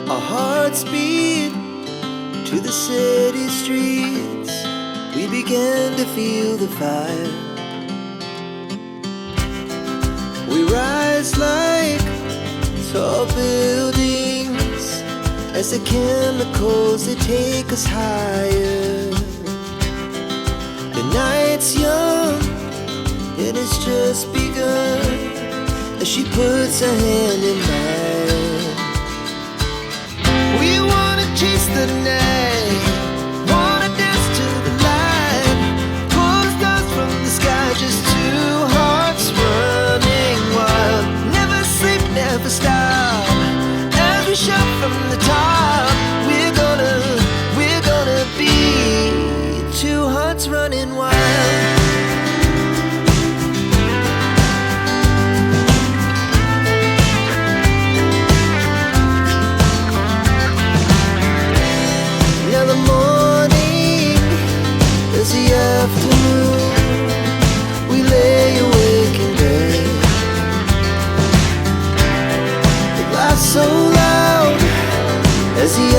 Our hearts beat to the city streets. We began to feel the fire. We rise like tall buildings as the chemicals, they take us higher. The night's young and it's just begun as she puts her hand in mine. We wanna chase the night, wanna dance to the light, pull the stars from the sky, just two hearts running wild. Never sleep, never stop, as we shout from the top. We're gonna be two hearts running wild. Now the morning is the afternoon. We lay awake in bed. The laughs so loud as the